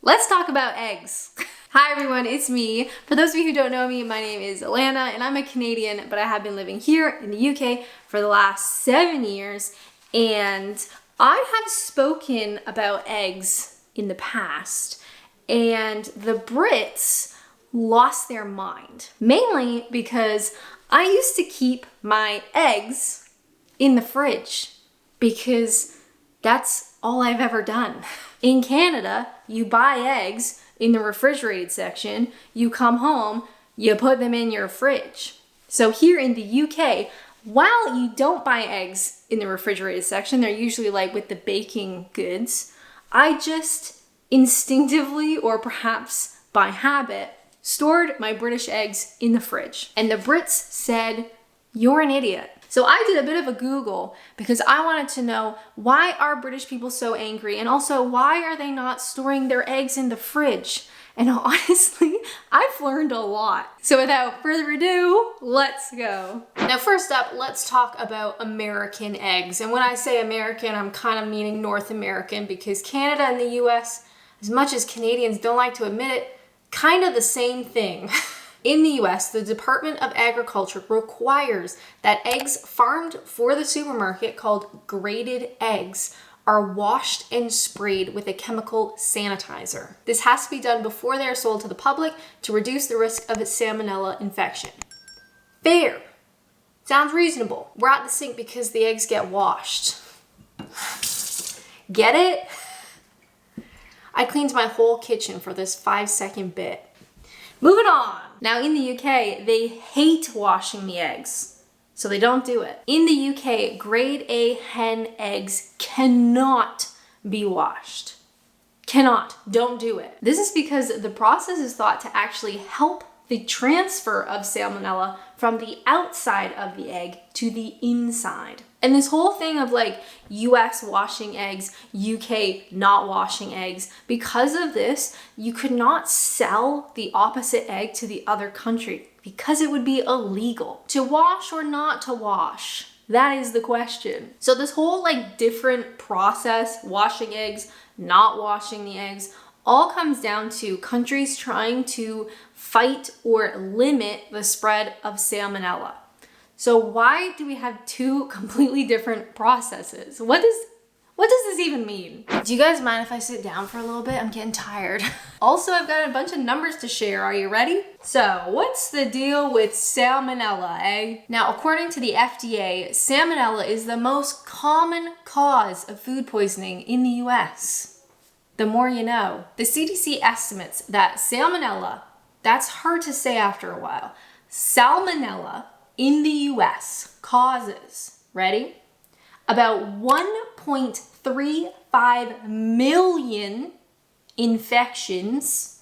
Let's talk about eggs. Hi everyone, it's me. For those of you who don't know me, my name is Alanna and I'm a Canadian, but I have been living here in the UK for the last 7 years, and I have spoken about eggs in the past, and the Brits lost their mind, mainly because I used to keep my eggs in the fridge because that's all I've ever done. In Canada, you buy eggs in the refrigerated section, you come home, you put them in your fridge. So here in the UK, while you don't buy eggs in the refrigerated section, they're usually like with the baking goods, I just instinctively, or perhaps by habit, stored my British eggs in the fridge. And the Brits said, "You're an idiot." So I did a bit of a Google because I wanted to know, why are British people so angry? And also, why are they not storing their eggs in the fridge? And honestly, I've learned a lot. So without further ado, let's go. Now, first up, let's talk about American eggs. And when I say American, I'm kind of meaning North American, because Canada and the US, as much as Canadians don't like to admit it, kind of the same thing. In the US, the Department of Agriculture requires that eggs farmed for the supermarket, called graded eggs, are washed and sprayed with a chemical sanitizer. This has to be done before they are sold to the public to reduce the risk of a salmonella infection. Fair. Sounds reasonable. We're at the sink because the eggs get washed. Get it? I cleaned my whole kitchen for this 5-second bit. Moving on. Now in the UK, they hate washing the eggs, so they don't do it. In the UK, grade A hen eggs cannot be washed. Cannot. Don't do it. This is because the process is thought to actually help the transfer of salmonella from the outside of the egg to the inside. And this whole thing of like US washing eggs, UK not washing eggs, because of this, you could not sell the opposite egg to the other country because it would be illegal. To wash or not to wash? That is the question. So this whole like different process, washing eggs, not washing the eggs, all comes down to countries trying to fight or limit the spread of salmonella. So why do we have two completely different processes? What does this even mean? Do you guys mind if I sit down for a little bit? I'm getting tired. Also, I've got a bunch of numbers to share. Are you ready? So what's the deal with salmonella, eh? Now, according to the FDA, salmonella is the most common cause of food poisoning in the US. The more you know. The CDC estimates that salmonella, that's hard to say after a while, salmonella in the US causes, ready? About 1.35 million infections,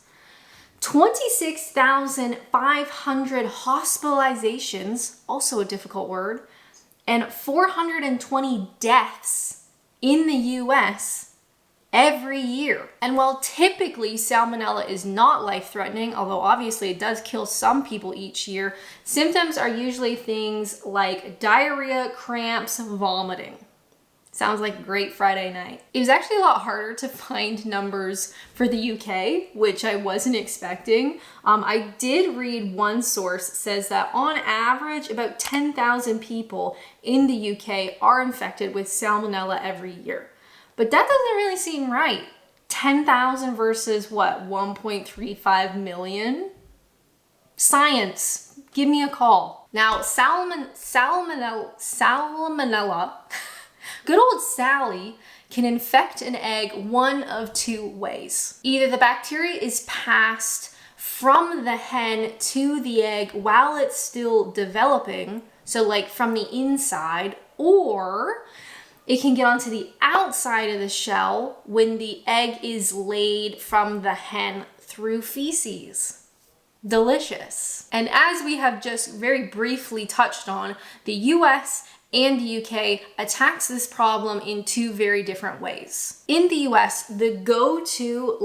26,500 hospitalizations, also a difficult word, and 420 deaths in the US every year. And while typically salmonella is not life-threatening, although obviously it does kill some people each year, symptoms are usually things like diarrhea, cramps, vomiting. Sounds like a great Friday night. It was actually a lot harder to find numbers for the UK, which I wasn't expecting. I did read one source says that on average, about 10,000 people in the UK are infected with salmonella every year. But that doesn't really seem right. 10,000 versus what, 1.35 million? Science, give me a call. Now, salmonella, good old Sally, can infect an egg one of two ways. Either the bacteria is passed from the hen to the egg while it's still developing, so like from the inside, or it can get onto the outside of the shell when the egg is laid from the hen through feces. Delicious. And as we have just very briefly touched on, the US and the UK attacks this problem in two very different ways. In the US, the go-to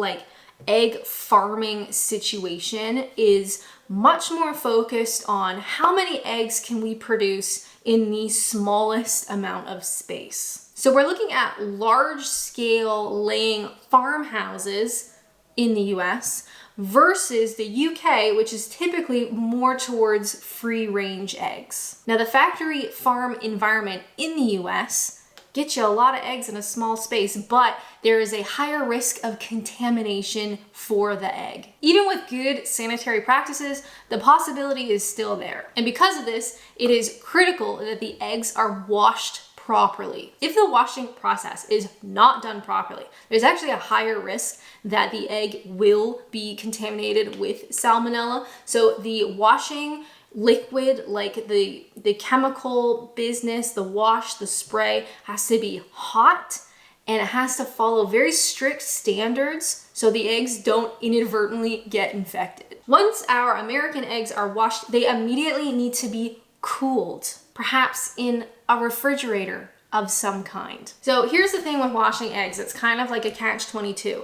egg farming situation is much more focused on how many eggs can we produce in the smallest amount of space. So we're looking at large scale laying farmhouses in the US versus the UK, which is typically more towards free range eggs. Now, the factory farm environment in the US gets you a lot of eggs in a small space, but there is a higher risk of contamination for the egg. Even with good sanitary practices, the possibility is still there. And because of this, it is critical that the eggs are washed properly. If the washing process is not done properly, there's actually a higher risk that the egg will be contaminated with salmonella. So the washing liquid, like the chemical business, the wash, the spray, has to be hot, and it has to follow very strict standards so the eggs don't inadvertently get infected. Once our American eggs are washed, they immediately need to be cooled, perhaps in a refrigerator of some kind. So here's the thing with washing eggs, it's kind of like a catch-22.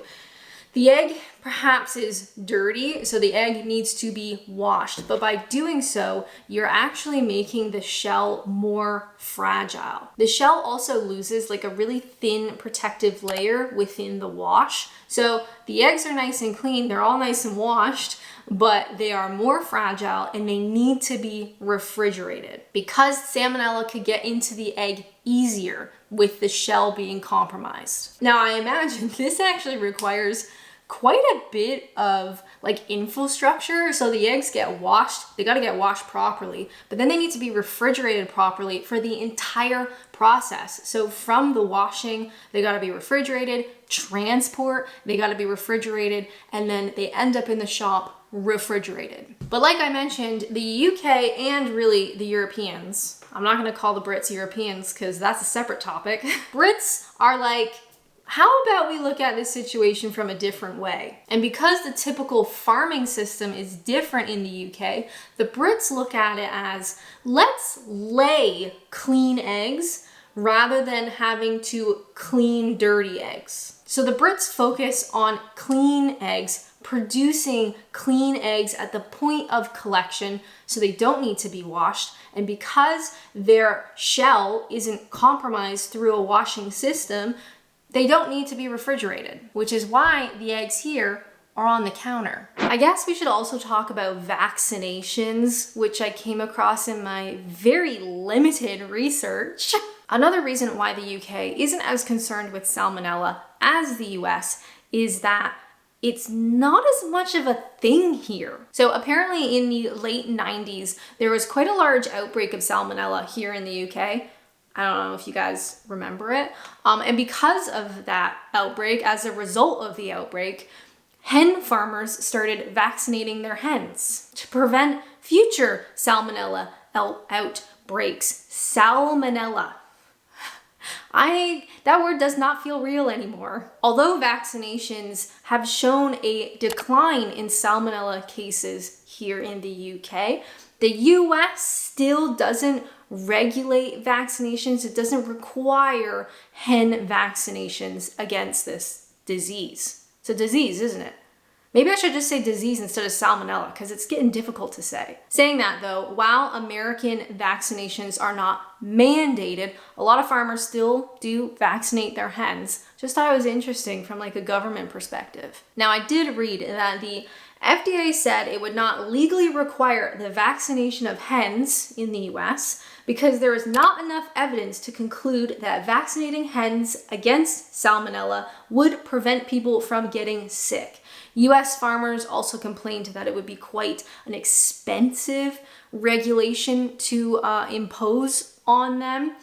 The egg perhaps is dirty, so the egg needs to be washed. But by doing so, you're actually making the shell more fragile. The shell also loses like a really thin protective layer within the wash. So the eggs are nice and clean, they're all nice and washed, but they are more fragile and they need to be refrigerated because salmonella could get into the egg easier with the shell being compromised. Now, I imagine this actually requires quite a bit of like infrastructure. So the eggs get washed, they got to get washed properly, but then they need to be refrigerated properly for the entire process. So from the washing, they got to be refrigerated, transport, they got to be refrigerated, and then they end up in the shop refrigerated. But like I mentioned, the UK and really the Europeans, I'm not going to call the Brits Europeans because that's a separate topic. Brits are like, how about we look at this situation from a different way? And because the typical farming system is different in the UK, the Brits look at it as, let's lay clean eggs rather than having to clean dirty eggs. So the Brits focus on clean eggs, producing clean eggs at the point of collection so they don't need to be washed. And because their shell isn't compromised through a washing system, they don't need to be refrigerated, which is why the eggs here are on the counter. I guess we should also talk about vaccinations, which I came across in my very limited research. Another reason why the UK isn't as concerned with salmonella as the US is that it's not as much of a thing here. So apparently in the late 90s, there was quite a large outbreak of salmonella here in the UK. I don't know if you guys remember it. And because of that outbreak, as a result of the outbreak, hen farmers started vaccinating their hens to prevent future salmonella outbreaks. Salmonella. That word does not feel real anymore. Although vaccinations have shown a decline in salmonella cases here in the UK, the US still doesn't regulate vaccinations. It doesn't require hen vaccinations against this disease. It's a disease, isn't it? Maybe I should just say disease instead of salmonella because it's getting difficult to say. Saying that though, while American vaccinations are not mandated, a lot of farmers still do vaccinate their hens. Just thought it was interesting from like a government perspective. Now, I did read that the FDA said it would not legally require the vaccination of hens in the US because there is not enough evidence to conclude that vaccinating hens against salmonella would prevent people from getting sick. US farmers also complained that it would be quite an expensive regulation to impose on them.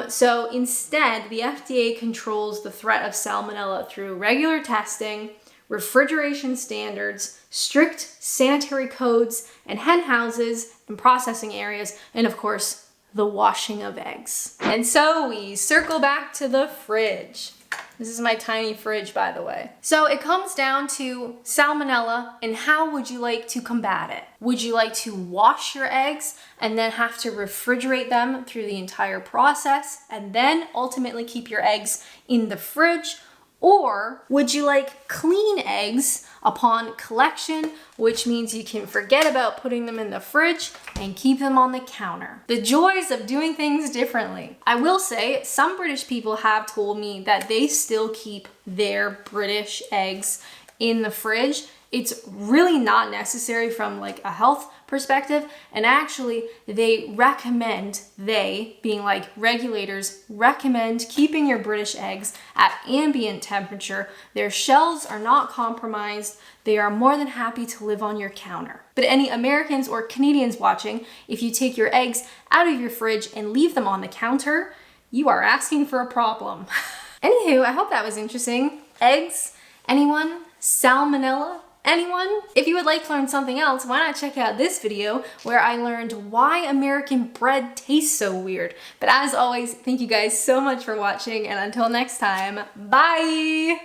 So instead, the FDA controls the threat of salmonella through regular testing, refrigeration standards, strict sanitary codes, and hen houses and processing areas, and of course, the washing of eggs. And so we circle back to the fridge. This is my tiny fridge, by the way. So it comes down to salmonella and how would you like to combat it? Would you like to wash your eggs and then have to refrigerate them through the entire process and then ultimately keep your eggs in the fridge? Or would you like clean eggs upon collection, which means you can forget about putting them in the fridge and keep them on the counter? The joys of doing things differently. I will say some British people have told me that they still keep their British eggs in the fridge, it's really not necessary from like a health perspective. And actually they being like regulators, recommend keeping your British eggs at ambient temperature. Their shells are not compromised. They are more than happy to live on your counter. But any Americans or Canadians watching, if you take your eggs out of your fridge and leave them on the counter, you are asking for a problem. Anywho, I hope that was interesting. Eggs? Anyone? Salmonella? Anyone? If you would like to learn something else, why not check out this video where I learned why American bread tastes so weird. But as always, thank you guys so much for watching, and until next time, bye!